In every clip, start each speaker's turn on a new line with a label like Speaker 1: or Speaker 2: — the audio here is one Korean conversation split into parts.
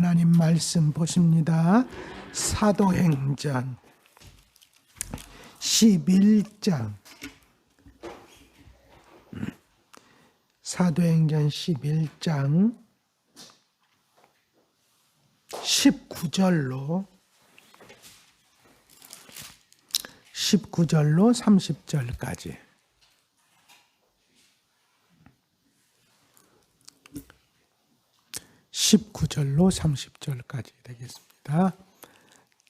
Speaker 1: 하나님 말씀 보십니다. 사도행전 11장 사도행전 11장 19절로 30절까지 되겠습니다.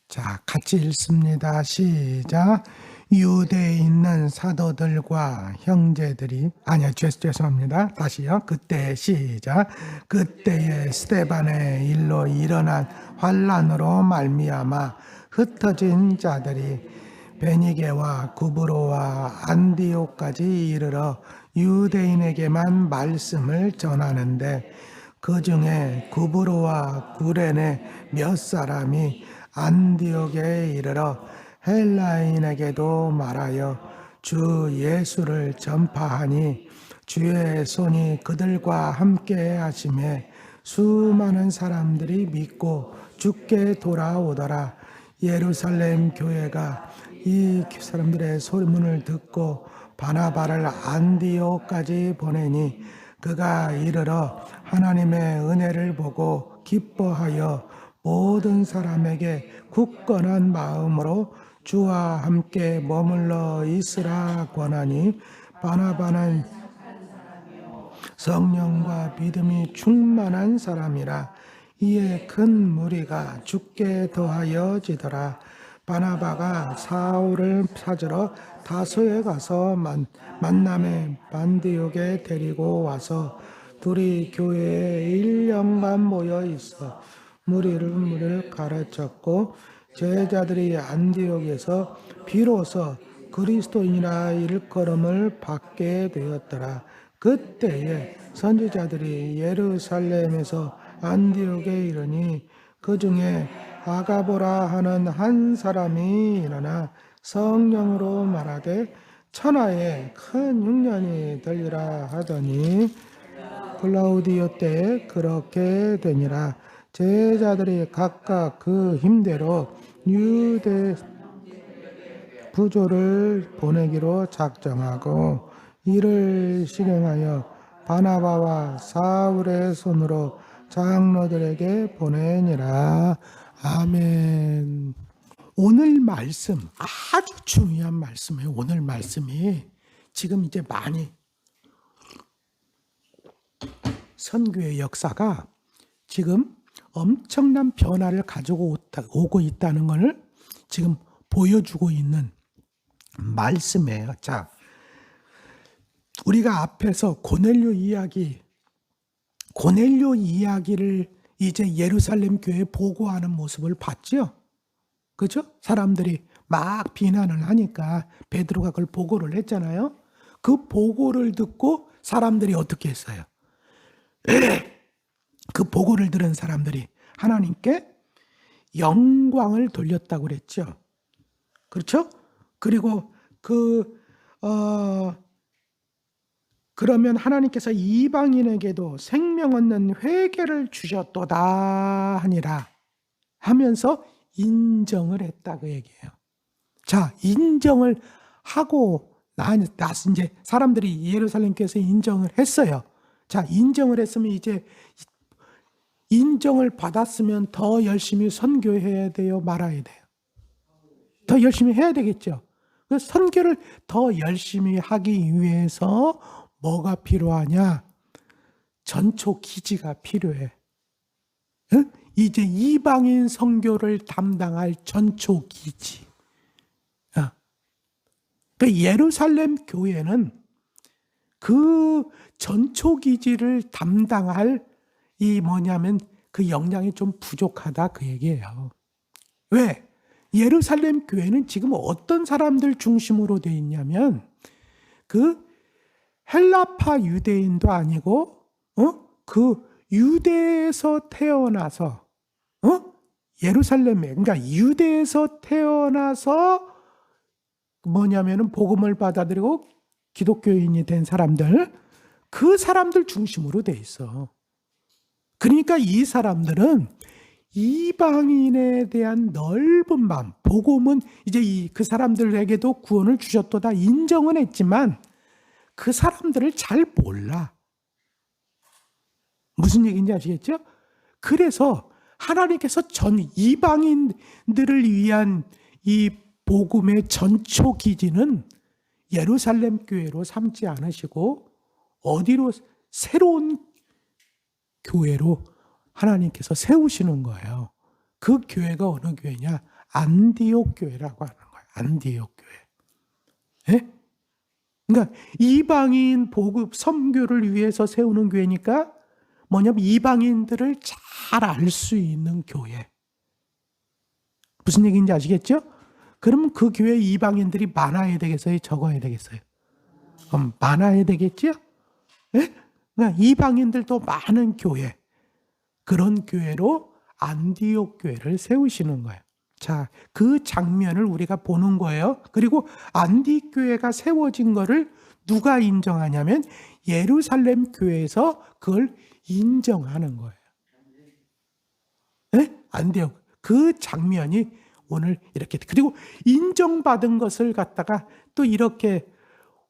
Speaker 1: 자, 같이 읽습니다. 시작. 유대에 있는 사도들과 형제들이 죄송합니다. 다시요. 그때 시작. 그때에 스데반의 일로 일어난 환난으로 말미암아 흩어진 자들이 베니게와 구브로와 안디옥까지 이르러 유대인에게만 말씀을 전하는데 그 중에 구브로와 구레네 몇 사람이 안디옥에 이르러 헬라인에게도 말하여 주 예수를 전파하니 주의 손이 그들과 함께 하심에 수많은 사람들이 믿고 주께 돌아오더라. 예루살렘 교회가 이 사람들의 소문을 듣고 바나바를 안디옥까지 보내니 그가 이르러 하나님의 은혜를 보고 기뻐하여 모든 사람에게 굳건한 마음으로 주와 함께 머물러 있으라 권하니 바나바는 성령과 믿음이 충만한 사람이라. 이에 큰 무리가 주께 더하여 지더라. 바나바가 사울을 찾으러 다소에 가서 만남의 안디옥에 데리고 와서 둘이 교회에 1년간 모여 있어 무리를 가르쳤고 제자들이 안디옥에서 비로소 그리스도인이라 일컬음을 받게 되었더라. 그때에 선지자들이 예루살렘에서 안디옥에 이르니 그 중에 아가보라 하는 한 사람이 일어나 성령으로 말하되 천하에 큰 흉년이 들리라 하더니 클라우디오 때에 그렇게 되니라. 제자들이 각각 그 힘대로 유대 부조를 보내기로 작정하고 이를 실행하여 바나바와 사울의 손으로 장로들에게 보내니라. 아멘. 오늘 말씀 아주 중요한 말씀이에요. 오늘 말씀이 지금 이제 많이 선교의 역사가 지금 엄청난 변화를 가지고 오고 있다는 것을 지금 보여주고 있는 말씀이에요. 자, 우리가 앞에서 고넬료 이야기를 이제 예루살렘 교회에 보고하는 모습을 봤죠. 그죠? 사람들이 막 비난을 하니까 베드로가 그걸 보고를 했잖아요. 그 보고를 듣고 사람들이 어떻게 했어요? 그 보고를 들은 사람들이 하나님께 영광을 돌렸다고 그랬죠. 그렇죠? 그리고 그러면 하나님께서 이방인에게도 생명 얻는 회개를 주셨도다 하니라 하면서 인정을 했다 그 얘기예요. 자, 인정을 하고 나서 이제 사람들이 예루살렘 교회에서 인정을 했어요. 자, 인정을 했으면 이제 인정을 받았으면 더 열심히 선교해야 돼요, 말아야 돼요? 더 열심히 해야 되겠죠. 그래서 선교를 더 열심히 하기 위해서 뭐가 필요하냐? 전초 기지가 필요해. 응? 이제 이방인 선교를 담당할 전초 기지. 그 예루살렘 교회는 그 전초 기지를 담당할 그 역량이 좀 부족하다 그 얘기예요. 왜? 예루살렘 교회는 지금 어떤 사람들 중심으로 돼 있냐면 그 헬라파 유대인도 아니고 그 유대에서 태어나서 예루살렘에 그러니까 유대에서 태어나서 복음을 받아들이고 기독교인이 된 사람들, 그 사람들 중심으로 돼 있어. 그러니까 이 사람들은 이방인에 대한 넓은 마음, 복음은 이제 그 사람들에게도 구원을 주셨도다 인정은 했지만 그 사람들을 잘 몰라. 무슨 얘기인지 아시겠죠? 그래서 하나님께서 전 이방인들을 위한 이 복음의 전초 기지는 예루살렘 교회로 삼지 않으시고 어디로 새로운 교회로 하나님께서 세우시는 거예요. 그 교회가 어느 교회냐? 안디옥 교회라고 하는 거예요. 안디옥 교회. 예? 그러니까 이방인 복음 선교를 위해서 세우는 교회니까 뭐냐면 이방인들을 잘 알 수 있는 교회. 무슨 얘기인지 아시겠죠? 그러면 그 교회에 이방인들이 많아야 되겠어요? 적어야 되겠어요? 많아야 되겠죠? 예? 그러니까 이방인들도 많은 교회. 그런 교회로 안디옥 교회를 세우시는 거예요. 자, 그 장면을 우리가 보는 거예요. 그리고 안디옥 교회가 세워진 거를 누가 인정하냐면 예루살렘 교회에서 그걸 인정하는 거예요. 네? 안디옥. 그 장면이 오늘 이렇게, 그리고 인정받은 것을 갖다가 또 이렇게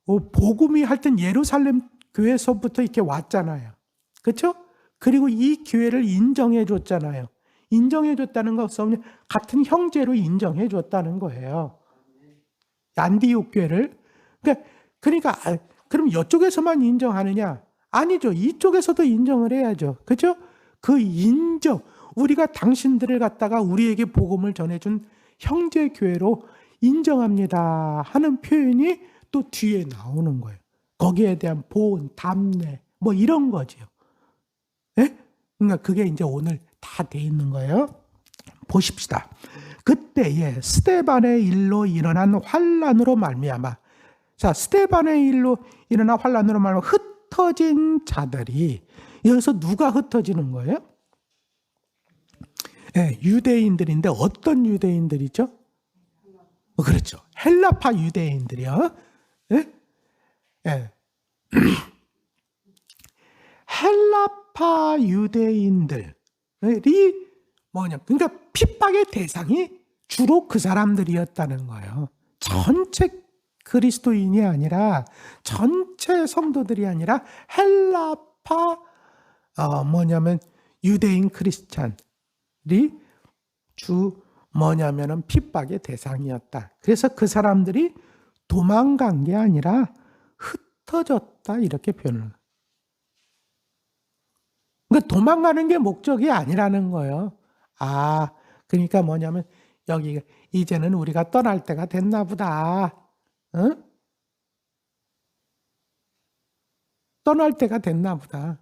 Speaker 1: 복음이 하여튼 예루살렘 교회에서부터 이렇게 왔잖아요. 그렇죠? 그리고 이 교회를 인정해 줬잖아요. 인정해 줬다는 것은 같은 형제로 인정해 줬다는 거예요. 안디옥 교회를. 그러니까 그럼 이쪽에서만 인정하느냐? 아니죠. 이쪽에서도 인정을 해야죠. 그렇죠? 그 인정, 우리가 당신들을 갖다가 우리에게 복음을 전해준 형제 교회로 인정합니다 하는 표현이 또 뒤에 나오는 거예요. 거기에 대한 보온, 담내 뭐 이런 거죠. 예? 그러니까 그게 이제 오늘 다 돼 있는 거예요. 보십시다. 그때에 스데반의 일로 일어난 환란으로 말미암아, 자, 스데반의 일로 일어난 환란으로 말미암아 흩어진 자들이, 여기서 누가 흩어지는 거예요? 예, 유대인들인데 어떤 유대인들이죠? 그렇죠. 헬라파 유대인들이요. 예? 예. 헬라파 유대인들이 뭐냐? 그러니까 핍박의 대상이 주로 그 사람들이었다는 거예요. 전체 그리스도인이 아니라, 전체 성도들이 아니라 헬라파 뭐냐면 유대인 크리스찬이 뭐냐면은 핍박의 대상이었다. 그래서 그 사람들이 도망간 게 아니라 흩어졌다 이렇게 표현을. 그러니까 도망가는 게 목적이 아니라는 거예요. 아, 그러니까 뭐냐면 여기 이제는 우리가 떠날 때가 됐나 보다. 응? 떠날 때가 됐나 보다.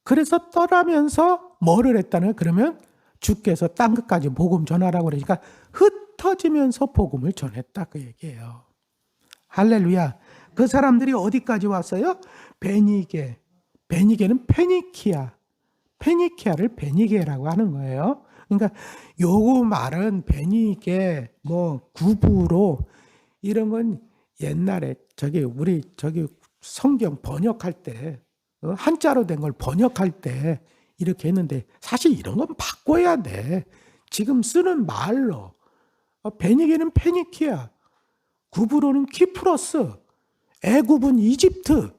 Speaker 1: 그래서 떠나면서 뭐를 했다는, 그러면 주께서 땅 끝까지 복음 전하라고 그러니까 흩어지면서 복음을 전했다 그 얘기예요. 할렐루야. 그 사람들이 어디까지 왔어요? 베니게. 베니게는 페니키아. 페니키아를 베니게라고 하는 거예요. 그러니까 요거 말은 베니게, 뭐 구부로 이런 건 옛날에 우리 성경 번역할 때 한자로 된 걸 번역할 때 이렇게 했는데 사실 이런 건 바꿔야 돼. 지금 쓰는 말로. 베니게는 페니키아, 구브로는 키프로스, 애굽은 이집트.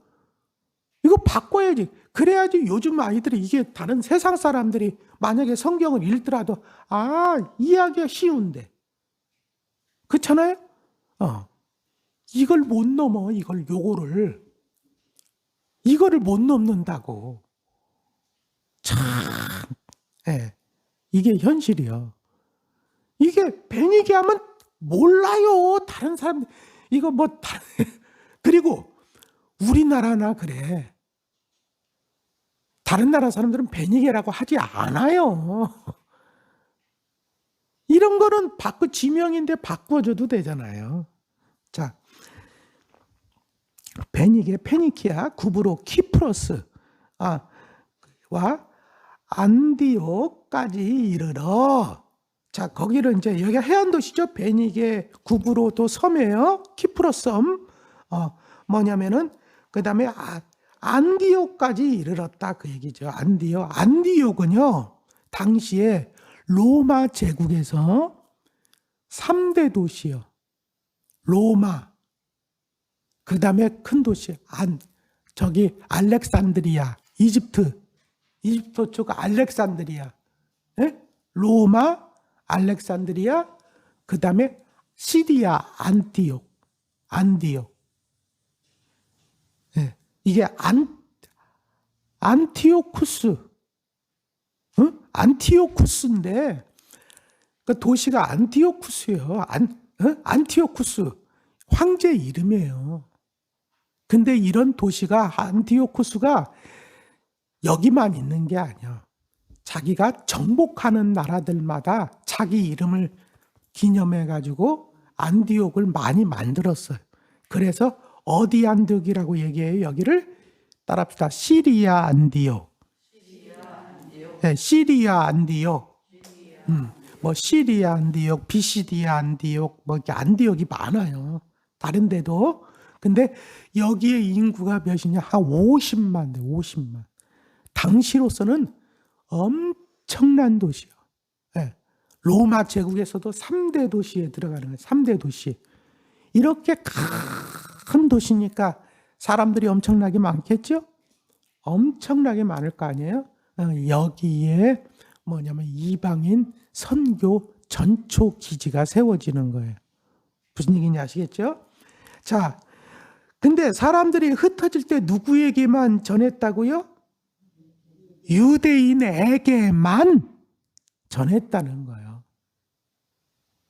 Speaker 1: 이거 바꿔야지. 그래야지 요즘 아이들이, 이게 다른 세상 사람들이 만약에 성경을 읽더라도 이해하기가 쉬운데. 그렇잖아요? 이걸 못 넘어. 이거를 못 넘는다고. 참, 예, 이게 현실이요. 이게 베니게 하면 몰라요. 다른 사람, 이거 그리고 우리나라나 그래. 다른 나라 사람들은 베니게라고 하지 않아요. 이런 거는 지명인데 바꿔줘도 되잖아요. 자, 베니게, 페니키아, 구브로, 키프로스, 와 안디옥까지 이르러. 자, 거기를 이제 여기가 해안 도시죠. 베니게, 구브로도 섬이에요. 키프로스 섬. 뭐냐면은 그다음에 안디옥까지 이르렀다 그 얘기죠. 안디옥은요 당시에 로마 제국에서 3대 도시요. 로마, 그 다음에 큰 도시, 알렉산드리아, 이집트 쪽 알렉산드리아, 예? 로마, 알렉산드리아, 그 다음에 시리아, 안디옥. 예. 이게 안티오쿠스, 응? 안티오쿠스인데, 그 도시가 안티오쿠스예요. 안티오쿠스, 황제 이름이에요. 근데 이런 도시가, 안티오쿠스가 여기만 있는 게 아니야. 자기가 정복하는 나라들마다 자기 이름을 기념해가지고 안디옥을 많이 만들었어요. 그래서 어디 안디옥이라고 얘기해요? 여기를 따라합시다. 시리아 안디옥. 네, 시리아 안디옥. 뭐 시리아 안디옥, 비시디아 안디옥, 뭐 이렇게 안디옥이 많아요. 다른 데도. 근데 여기에 인구가 몇이냐? 한 50만 돼, 50만. 당시로서는 엄청난 도시요. 네. 로마 제국에서도 3대 도시에 들어가는 거예요. 3대 도시. 이렇게 큰 도시니까 사람들이 엄청나게 많겠죠? 엄청나게 많을 거 아니에요? 여기에 뭐냐면 이방인 선교 전초 기지가 세워지는 거예요. 무슨 얘기인지 아시겠죠? 자, 근데 사람들이 흩어질 때 누구에게만 전했다고요? 유대인에게만 전했다는 거예요.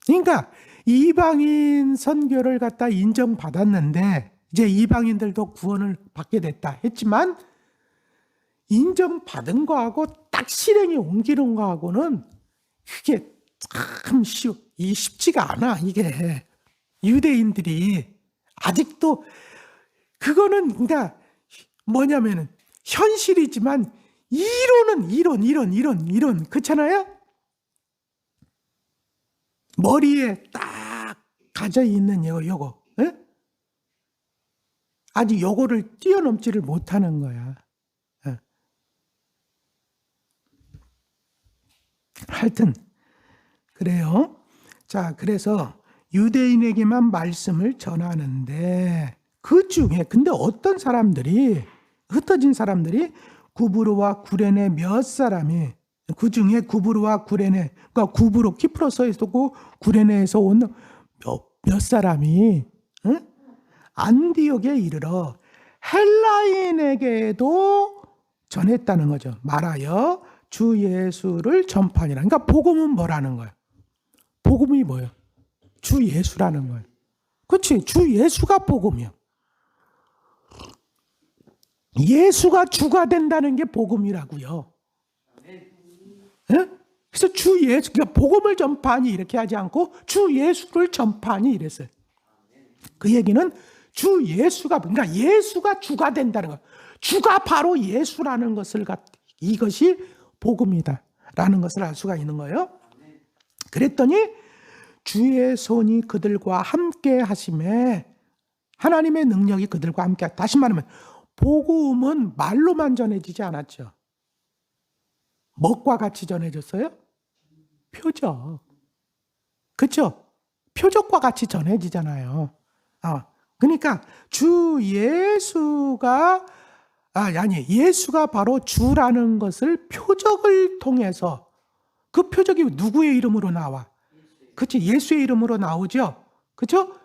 Speaker 1: 그러니까 이방인 선교를 갖다 인정받았는데 이제 이방인들도 구원을 받게 됐다 했지만 인정받은 거하고 딱 실행에 옮기는 거하고는 그게 참 쉽지가 않아. 이게 유대인들이 아직도 그거는 그러니까 뭐냐면은 현실이지만 이론은 이론 그렇잖아요? 머리에 딱 가져 있는 요거 에? 아직 요거를 뛰어넘지를 못하는 거야. 에. 하여튼 그래요. 자, 그래서 유대인에게만 말씀을 전하는데 그 중에 근데 어떤 사람들이 흩어진 사람들이 구브로와 구레네 몇 사람이 그 중에 구브로와 구레네 그러니까 구브로 키프로스에서 오고 구레네에서 온 몇 사람이 응? 안디옥에 이르러 헬라인에게도 전했다는 거죠. 말하여 주 예수를 전파하니라. 그러니까 복음은 뭐라는 거예요? 복음이 뭐예요? 주 예수라는 거예요. 그렇지? 주 예수가 복음이요. 예수가 주가 된다는 게 복음이라고요. 네? 그래서 주 예수, 그러니까 복음을 전파하니 이렇게 하지 않고 주 예수를 전파하니 이랬어요. 그 얘기는 주 예수가, 그러니까 예수가 주가 된다는 거. 주가 바로 예수라는 것을 이것이 복음이다라는 것을 알 수가 있는 거예요. 그랬더니 주의 손이 그들과 함께 하심에 하나님의 능력이 그들과 함께. 다시 말하면 복음은 말로만 전해지지 않았죠. 뭐과 같이 전해졌어요? 표적. 그렇죠? 표적과 같이 전해지잖아요. 그러니까 주 예수가 예수가 바로 주라는 것을 표적을 통해서 그 표적이 누구의 이름으로 나와? 그렇지? 예수의 이름으로 나오죠. 그렇죠?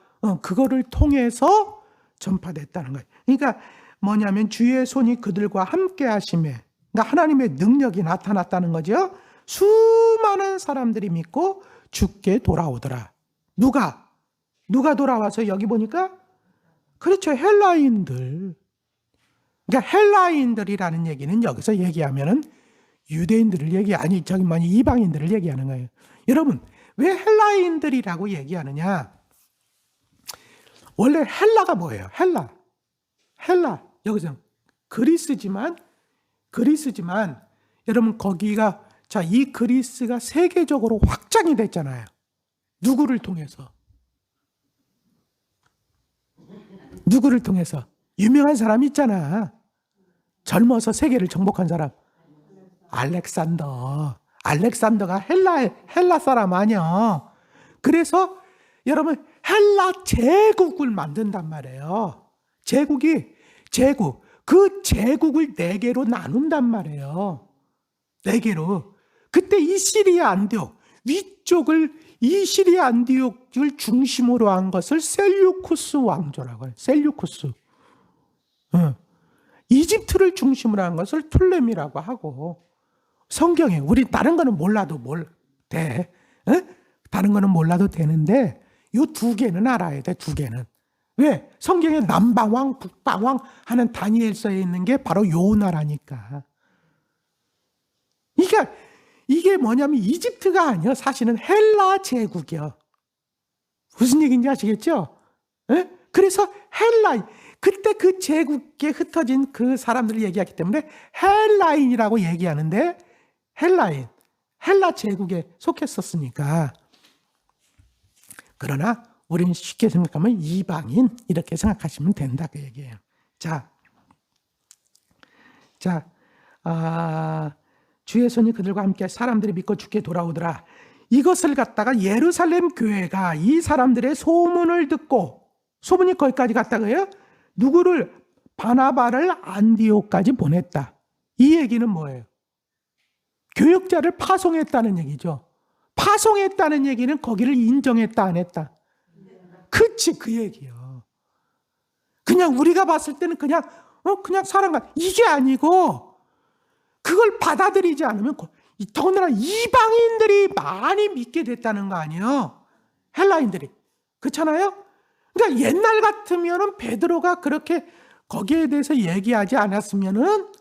Speaker 1: 그거를 통해서 전파됐다는 거예요. 그러니까 뭐냐면 주의 손이 그들과 함께 하심에 그러니까 하나님의 능력이 나타났다는 거죠. 수많은 사람들이 믿고 주께 돌아오더라. 누가 돌아와서 여기 보니까 그렇죠. 헬라인들. 그러니까 헬라인들이라는 얘기는 여기서 얘기하면은 유대인들을 이방인들을 얘기하는 거예요. 여러분, 왜 헬라인들이라고 얘기하느냐? 원래 헬라가 뭐예요? 헬라. 여기서 그리스지만 여러분 거기가 이 그리스가 세계적으로 확장이 됐잖아요. 누구를 통해서? 유명한 사람 있잖아. 젊어서 세계를 정복한 사람. 알렉산더. 알렉산더가 헬라 사람 아니야. 그래서 여러분 헬라 제국을 만든단 말이에요. 제국. 그 제국을 4개로 나눈단 말이에요. 4개로. 그때 이 시리아 안디옥 위쪽을 이 시리아 안디옥을 중심으로 한 것을 셀류쿠스 왕조라고 해요. 셀류쿠스. 이집트를 중심으로 한 것을 툴레미라고 하고, 성경에 우리 다른 거는 몰라도 돼. 다른 거는 몰라도 되는데 이 2개는 알아야 돼. 2개는. 왜? 성경에 남방왕, 북방왕 하는 다니엘서에 있는 게 바로 요 나라니까. 그러니까 이게 뭐냐면 이집트가 아니야. 사실은 헬라 제국이야. 무슨 얘기인지 아시겠죠? 그래서 그때 그 제국에 흩어진 그 사람들을 얘기하기 때문에 헬라인이라고 얘기하는데, 헬라 제국에 속했었으니까. 그러나 우리는 쉽게 생각하면 이방인 이렇게 생각하시면 된다 그 얘기예요. 주의 손이 그들과 함께 사람들이 믿고 주께 돌아오더라. 이것을 갖다가 예루살렘 교회가 이 사람들의 소문을 듣고, 소문이 거기까지 갔다고요? 누구를? 바나바를 안디옥까지 보냈다. 이 얘기는 뭐예요? 교역자를 파송했다는 얘기죠. 파송했다는 얘기는 거기를 인정했다 안 했다? 그치, 그 얘기요. 그냥 우리가 봤을 때는 그냥 사람과 이게 아니고, 그걸 받아들이지 않으면 더군다나 이방인들이 많이 믿게 됐다는 거 아니에요? 헬라인들이. 그렇잖아요? 그러니까 옛날 같으면은 베드로가 그렇게 거기에 대해서 얘기하지 않았으면은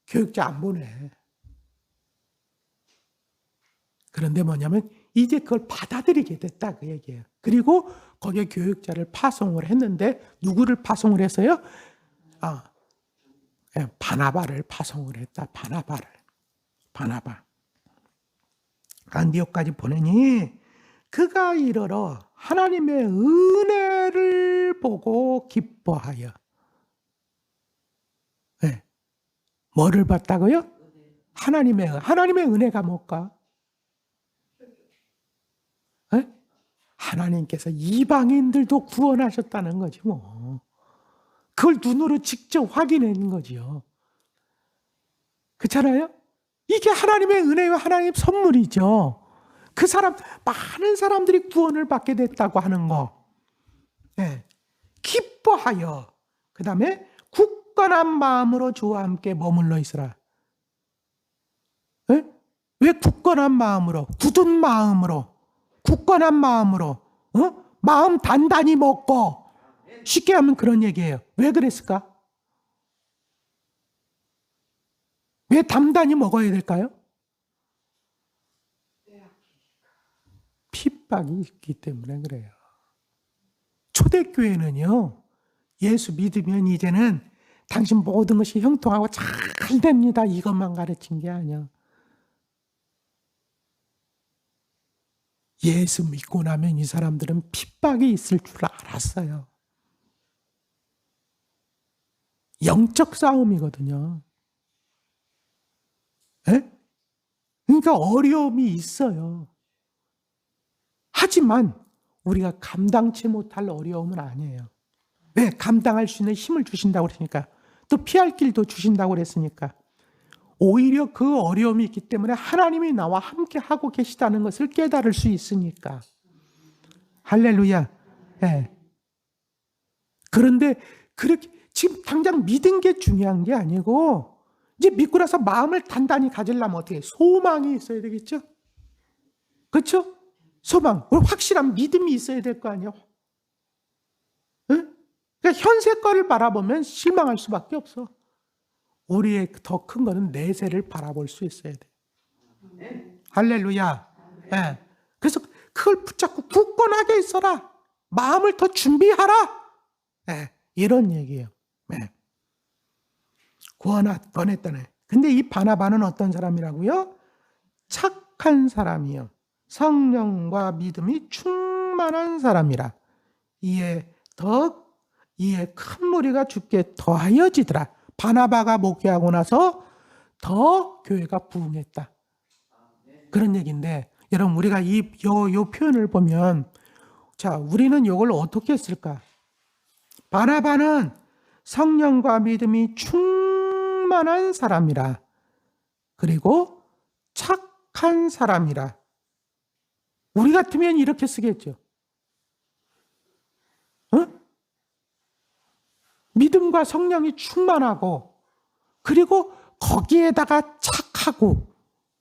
Speaker 1: 교육자 안 보내. 그런데 뭐냐면 이제 그걸 받아들이게 됐다 그 얘기예요. 그리고 거기에 교육자를 파송을 했는데, 누구를 파송을 했어요? 바나바를 파송을 했다. 바나바. 안디옥까지 보내니 그가 이르러 하나님의 은혜를 보고 기뻐하여. 뭐를 봤다고요? 하나님의 은혜가 뭘까? 하나님께서 이방인들도 구원하셨다는 거지 뭐. 그걸 눈으로 직접 확인한 거지요. 그렇잖아요? 이게 하나님의 은혜와 하나님의 선물이죠. 많은 사람들이 구원을 받게 됐다고 하는 거. 기뻐하여. 그 다음에 굳건한 마음으로 주와 함께 머물러 있으라. 왜 굳건한 마음으로? 굳은 마음으로. 굳건한 마음으로. 마음 단단히 먹고. 쉽게 하면 그런 얘기예요. 왜 그랬을까? 왜 단단히 먹어야 될까요? 핍박이 있기 때문에 그래요. 초대교회는요, 예수 믿으면 이제는 당신 모든 것이 형통하고 잘 됩니다, 이것만 가르친 게 아니야. 예수 믿고 나면 이 사람들은 핍박이 있을 줄 알았어요. 영적 싸움이거든요. 그러니까 어려움이 있어요. 하지만 우리가 감당치 못할 어려움은 아니에요. 왜? 감당할 수 있는 힘을 주신다고 그러니까. 또 피할 길도 주신다고 그랬으니까. 오히려 그 어려움이 있기 때문에 하나님이 나와 함께 하고 계시다는 것을 깨달을 수 있으니까. 할렐루야. 그런데 그렇게 지금 당장 믿은 게 중요한 게 아니고, 이제 믿고 나서 마음을 단단히 가지려면 어떻게 해요? 소망이 있어야 되겠죠? 그렇죠? 소망, 확실한 믿음이 있어야 될 거 아니에요? 그러니까 현세 거를 바라보면 실망할 수밖에 없어. 우리의 더 큰 거는 내세를 바라볼 수 있어야 돼. 할렐루야. 그래서 그걸 붙잡고 굳건하게 있어라. 마음을 더 준비하라. 이런 얘기예요. 권했다네. 근데 이 바나바는 어떤 사람이라고요? 착한 사람이요. 성령과 믿음이 충만한 사람이라. 이에 큰 무리가 주께 더하여지더라. 바나바가 목회하고 나서 더 교회가 부흥했다. 그런 얘기인데, 여러분 우리가 요 표현을 보면, 자, 우리는 이걸 어떻게 쓸까? 바나바는 성령과 믿음이 충만한 사람이라, 그리고 착한 사람이라. 우리 같으면 이렇게 쓰겠죠. 믿음과 성령이 충만하고, 그리고 거기에다가 착하고,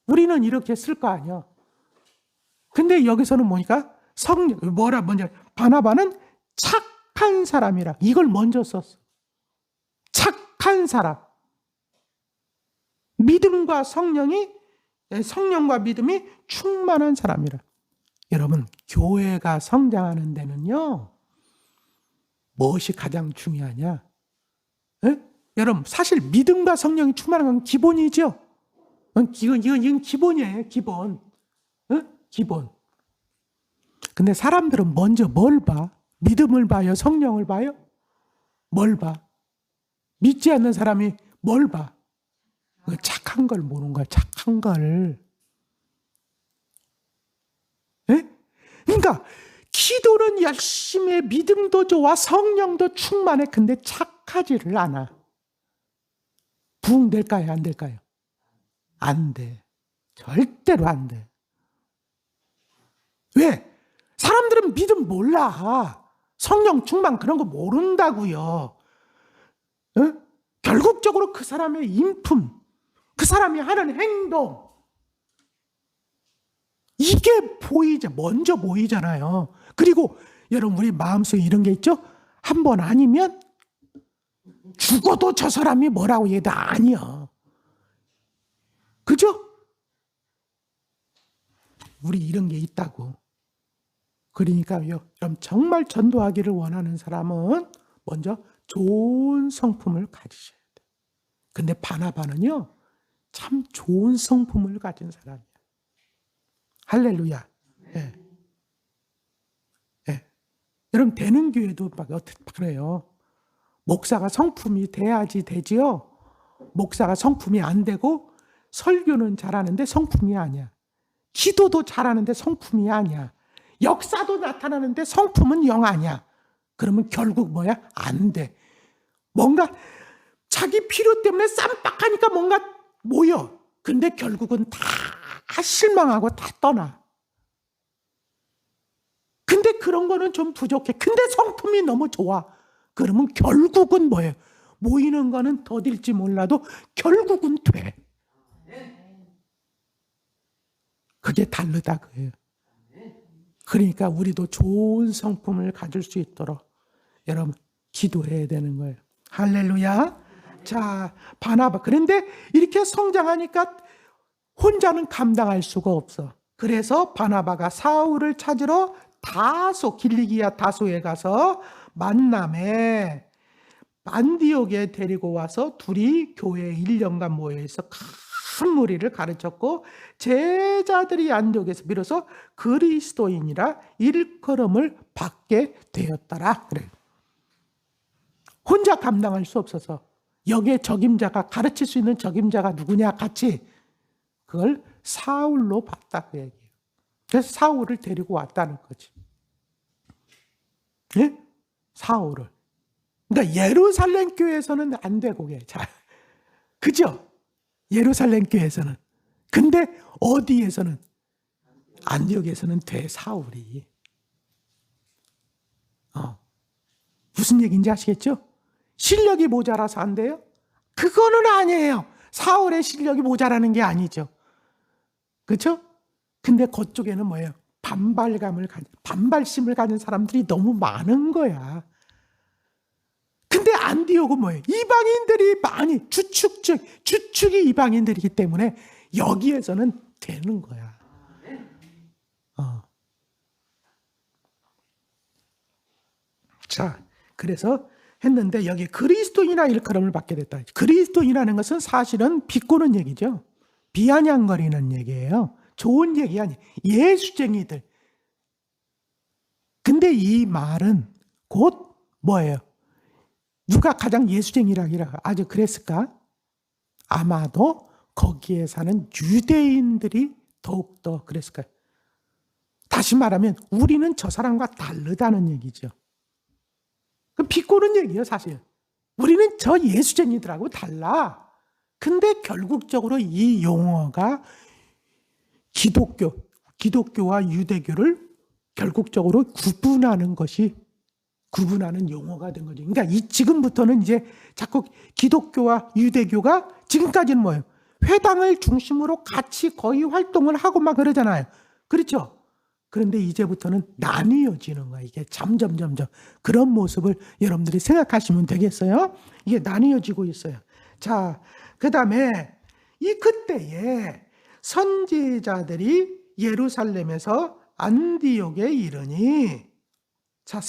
Speaker 1: 우리는 이렇게 쓸 거 아니야. 근데 여기서는 뭐니까? 먼저, 바나바는 착한 사람이라. 이걸 먼저 썼어. 착한 사람. 성령과 믿음이 충만한 사람이라. 여러분, 교회가 성장하는 데는요, 무엇이 가장 중요하냐? 여러분, 사실 믿음과 성령이 충만한 건 기본이죠? 이건 기본이에요, 기본. 기본. 근데 사람들은 먼저 뭘 봐? 믿음을 봐요? 성령을 봐요? 뭘 봐? 믿지 않는 사람이 뭘 봐? 착한 걸 보는 거야, 착한 걸. 그러니까 기도는 열심히 해, 믿음도 좋아, 성령도 충만해. 근데 착하지를 않아. 부흥될까요? 안 될까요? 안 돼. 절대로 안 돼. 왜? 사람들은 믿음 몰라. 성령 충만 그런 거 모른다고요. 결국적으로 그 사람의 인품, 그 사람이 하는 행동, 이게 먼저 보이잖아요. 그리고 여러분, 우리 마음속에 이런 게 있죠? 한 번 아니면 죽어도 저 사람이 뭐라고 해도 아니야. 그죠? 우리 이런 게 있다고. 그러니까 여러분, 정말 전도하기를 원하는 사람은 먼저 좋은 성품을 가지셔야 돼요. 근데 바나바는요, 참 좋은 성품을 가진 사람이야. 할렐루야. 예. 예. 여러분, 되는 교회도 막 어떻게 그래요. 목사가 성품이 돼야지 되지요. 목사가 성품이 안 되고 설교는 잘하는데 성품이 아니야. 기도도 잘하는데 성품이 아니야. 역사도 나타나는데 성품은 영 아니야. 그러면 결국 뭐야? 안 돼. 뭔가 자기 필요 때문에 쌈박하니까 뭔가 모여. 근데 결국은 다 실망하고 다 떠나. 근데 그런 거는 좀 부족해. 근데 성품이 너무 좋아. 그러면 결국은 뭐예요? 모이는 거는 더딜지 몰라도 결국은 돼. 그게 다르다 그예요. 그러니까 우리도 좋은 성품을 가질 수 있도록 여러분 기도해야 되는 거예요. 할렐루야. 자, 바나바. 그런데 이렇게 성장하니까 혼자는 감당할 수가 없어. 그래서 바나바가 사울을 찾으러 길리기아 다소에 가서 만남에 안디옥에 데리고 와서 둘이 교회에 1년간 모여있어 큰 무리를 가르쳤고, 제자들이 안디옥에서 비로소 그리스도인이라 일컬음을 받게 되었더라. 그래. 혼자 감당할 수 없어서 여기에 적임자가, 가르칠 수 있는 적임자가 누구냐 같이 그걸 사울로 봤다 그 얘기예요. 그래서 사울을 데리고 왔다는 거지. 예? 사울을. 그러니까 예루살렘 교회에서는 안 돼, 그게. 자, 그죠? 예루살렘 교회에서는. 근데 어디에서는? 안디옥에서는 돼, 사울이. 무슨 얘기인지 아시겠죠? 실력이 모자라서 안 돼요? 그거는 아니에요. 사울의 실력이 모자라는 게 아니죠. 그렇죠? 근데 그쪽에는 뭐예요? 반발심을 가진 사람들이 너무 많은 거야. 근데 안디옥은 뭐예요? 이방인들이 많이 주축이 이방인들이기 때문에 여기에서는 되는 거야. 자, 그래서 했는데 여기 그리스도인이라 일컬음을 받게 됐다. 그리스도인이라는 것은 사실은 비꼬는 얘기죠. 비아냥거리는 얘기예요. 좋은 얘기 아니에요. 예수쟁이들. 근데 이 말은 곧 뭐예요? 누가 가장 예수쟁이라고 아주 그랬을까? 아마도 거기에 사는 유대인들이 더욱더 그랬을까요? 다시 말하면 우리는 저 사람과 다르다는 얘기죠. 그 비꼬는 얘기예요, 사실. 우리는 저 예수쟁이들하고 달라. 근데 결국적으로 이 용어가 기독교와 유대교를 결국적으로 구분하는 용어가 된 거죠. 그러니까 지금부터는 이제 자꾸 기독교와 유대교가 지금까지는 뭐예요? 회당을 중심으로 같이 거의 활동을 하고 막 그러잖아요. 그렇죠? 그런데 이제부터는 나뉘어지는 거예요. 이게 점점 그런 모습을 여러분들이 생각하시면 되겠어요. 이게 나뉘어지고 있어요. 자, 그 다음에 그때에 선지자들이 예루살렘에서 안디옥에 이르니, 자,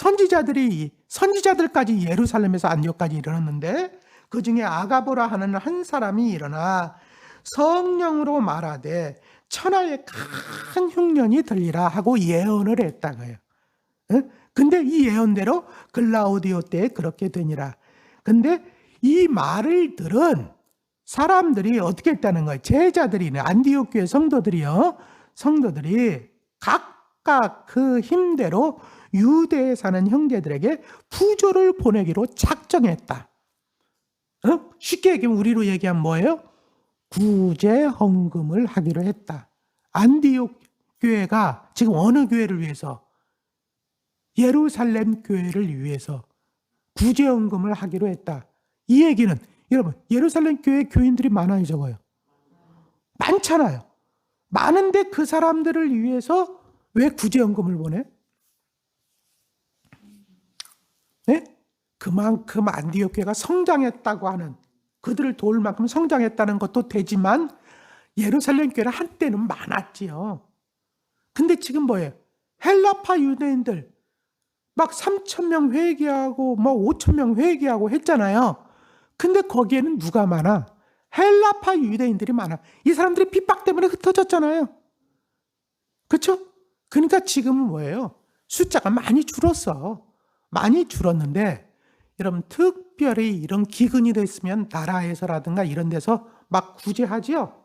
Speaker 1: 선지자들까지 예루살렘에서 안디옥까지 이르렀는데 그 중에 아가보라 하는 한 사람이 일어나 성령으로 말하되 천하에 큰 흉년이 들리라 하고 예언을 했다고요. 근데 이 예언대로 글라우디오 때에 그렇게 되니라. 근데 이 말을 들은 사람들이 어떻게 했다는 거예요? 제자들이, 안디옥 교회 성도들이 각각 그 힘대로 유대에 사는 형제들에게 부조를 보내기로 작정했다. 쉽게 얘기하면 우리로 얘기하면 뭐예요? 구제 헌금을 하기로 했다. 안디옥 교회가 지금 어느 교회를 위해서? 예루살렘 교회를 위해서 구제 헌금을 하기로 했다. 이 얘기는 여러분, 예루살렘 교회 교인들이 많아요, 적어요? 많잖아요. 많은데 그 사람들을 위해서 왜 구제 헌금을 보내? 네? 그만큼 안디옥 교회가 성장했다고 하는, 그들을 도울 만큼 성장했다는 것도 되지만 예루살렘 교회는 한때는 많았지요. 근데 지금 뭐예요? 헬라파 유대인들 막 3,000명 회개하고 뭐 5,000명 회개하고 했잖아요. 근데 거기에는 누가 많아? 헬라파 유대인들이 많아. 이 사람들이 핍박 때문에 흩어졌잖아요. 그렇죠? 그러니까 지금은 뭐예요? 숫자가 많이 줄었어. 많이 줄었는데 여러분, 특별히 이런 기근이 됐으면 나라에서라든가 이런 데서 막 구제하죠?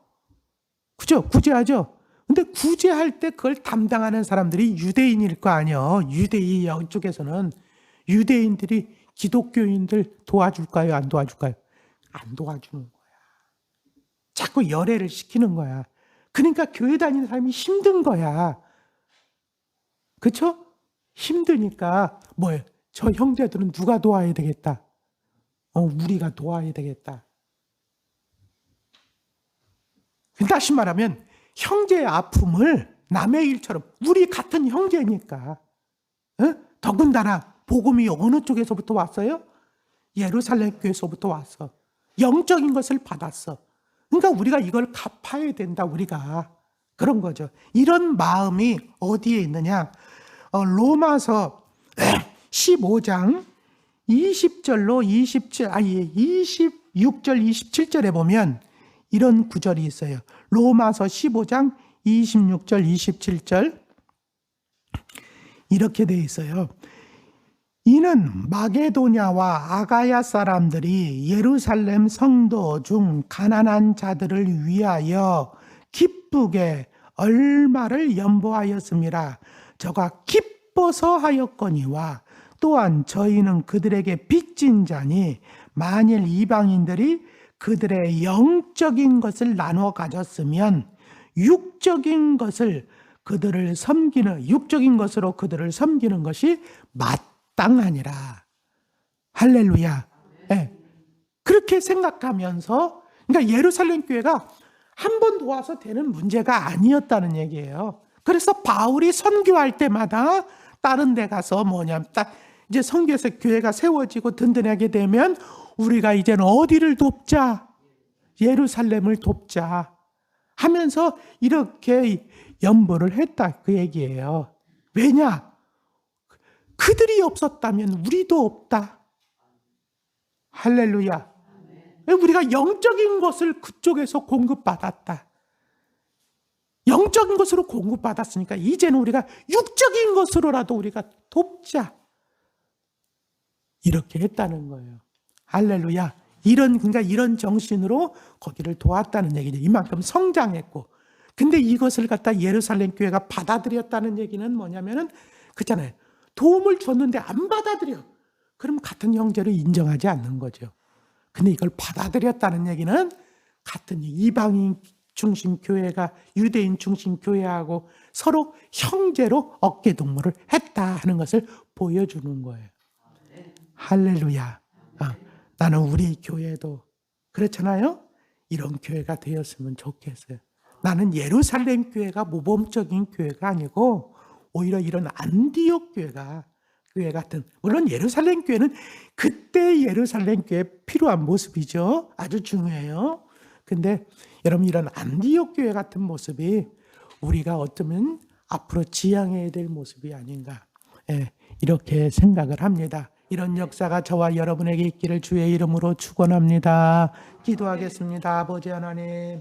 Speaker 1: 그죠? 구제하죠? 근데 구제할 때 그걸 담당하는 사람들이 유대인일 거 아니에요. 유대인 쪽에서는 유대인들이 기독교인들 도와줄까요? 안 도와줄까요? 안 도와주는 거야. 자꾸 열애를 시키는 거야. 그러니까 교회 다니는 사람이 힘든 거야. 그렇죠? 힘드니까 뭐예요? 저 형제들은 누가 도와야 되겠다? 우리가 도와야 되겠다. 다시 말하면 형제의 아픔을 남의 일처럼, 우리 같은 형제니까. 더군다나 복음이 어느 쪽에서부터 왔어요? 예루살렘 교회에서부터 왔어. 영적인 것을 받았어. 그러니까 우리가 이걸 갚아야 된다, 우리가. 그런 거죠. 이런 마음이 어디에 있느냐? 로마서 15장 20절로 26절 27절에 보면 이런 구절이 있어요. 로마서 15장 26절 27절 이렇게 되어 있어요. 이는 마게도냐와 아가야 사람들이 예루살렘 성도 중 가난한 자들을 위하여 기쁘게 얼마를 연보하였음이라. 저가 기뻐서 하였거니와 또한 저희는 그들에게 빚진 자니 만일 이방인들이 그들의 영적인 것을 나눠 가졌으면 육적인 것으로 그들을 섬기는 것이 마땅하니라. 할렐루야. 네. 그렇게 생각하면서, 그러니까 예루살렘 교회가 한 번 도와서 되는 문제가 아니었다는 얘기예요. 그래서 바울이 선교할 때마다 다른 데 가서 이제 선교에서 교회가 세워지고 든든하게 되면 우리가 이제는 어디를 돕자? 예루살렘을 돕자 하면서 이렇게 연보를 했다, 그 얘기예요. 왜냐? 그들이 없었다면 우리도 없다. 할렐루야. 우리가 영적인 것을 그쪽에서 공급받았다. 영적인 것으로 공급받았으니까 이제는 우리가 육적인 것으로라도 우리가 돕자. 이렇게 했다는 거예요. 할렐루야. 그러니까 이런 정신으로 거기를 도왔다는 얘기죠. 이만큼 성장했고. 근데 이것을 갖다 예루살렘 교회가 받아들였다는 얘기는 뭐냐면은 그렇잖아요. 도움을 줬는데 안 받아들여. 그럼 같은 형제를 인정하지 않는 거죠. 근데 이걸 받아들였다는 얘기는 같은 이방인 중심 교회가 유대인 중심 교회하고 서로 형제로 어깨동무를 했다 하는 것을 보여주는 거예요. 할렐루야. 나는 우리 교회도 그렇잖아요. 이런 교회가 되었으면 좋겠어요. 나는 예루살렘 교회가 모범적인 교회가 아니고 오히려 이런 안디옥 교회 같은, 물론 예루살렘 교회는 그때 예루살렘 교회에 필요한 모습이죠. 아주 중요해요. 근데 여러분, 이런 안디옥 교회 같은 모습이 우리가 어쩌면 앞으로 지향해야 될 모습이 아닌가, 이렇게 생각을 합니다. 이런 역사가 저와 여러분에게 있기를 주의 이름으로 축원합니다. 기도하겠습니다. 아버지 하나님,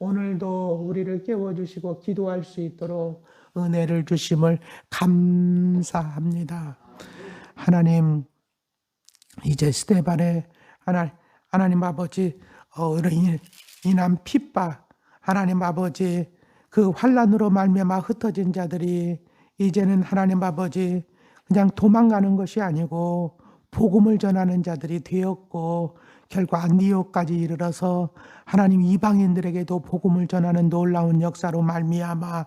Speaker 1: 오늘도 우리를 깨워주시고 기도할 수 있도록 은혜를 주심을 감사합니다. 하나님, 이제 스데반의 하나님 아버지 인한 핍박, 하나님 아버지 그 환난으로 말미암아 흩어진 자들이 이제는 하나님 아버지 그냥 도망가는 것이 아니고 복음을 전하는 자들이 되었고, 결국 안디옥까지 이르러서 하나님 이방인들에게도 복음을 전하는 놀라운 역사로 말미암아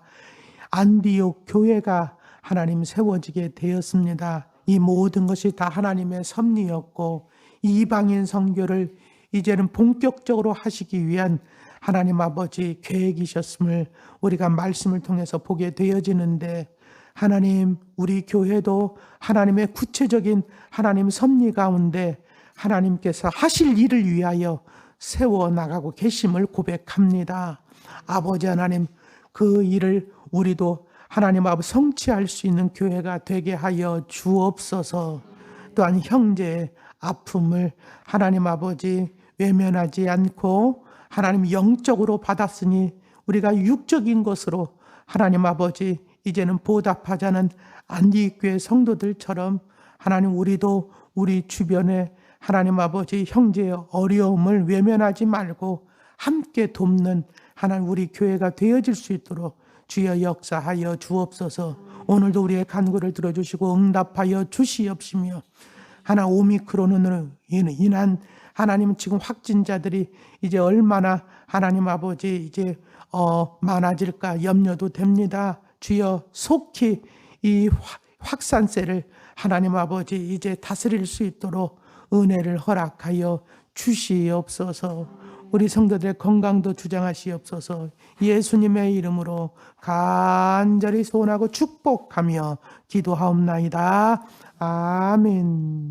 Speaker 1: 안디옥 교회가 하나님 세워지게 되었습니다. 이 모든 것이 다 하나님의 섭리였고, 이방인 선교를 이제는 본격적으로 하시기 위한 하나님 아버지 계획이셨음을 우리가 말씀을 통해서 보게 되어지는데, 하나님, 우리 교회도 하나님의 구체적인 하나님 섭리 가운데 하나님께서 하실 일을 위하여 세워나가고 계심을 고백합니다. 아버지 하나님, 그 일을 우리도 하나님 아버지 성취할 수 있는 교회가 되게 하여 주옵소서. 또한 형제의 아픔을 하나님 아버지 외면하지 않고 하나님 영적으로 받았으니 우리가 육적인 것으로 하나님 아버지 이제는 보답하자는 안디교회 성도들처럼 하나님, 우리도 우리 주변에 하나님 아버지 형제의 어려움을 외면하지 말고 함께 돕는 하나님 우리 교회가 되어질 수 있도록 주여 역사하여 주옵소서. 오늘도 우리의 간구를 들어주시고 응답하여 주시옵시며, 하나 오미크론으로 인한 하나님 지금 확진자들이 이제 얼마나 하나님 아버지 이제 많아질까 염려도 됩니다. 주여 속히 이 확산세를 하나님 아버지 이제 다스릴 수 있도록 은혜를 허락하여 주시옵소서. 우리 성도들의 건강도 주장하시옵소서. 예수님의 이름으로 간절히 소원하고 축복하며 기도하옵나이다. 아멘.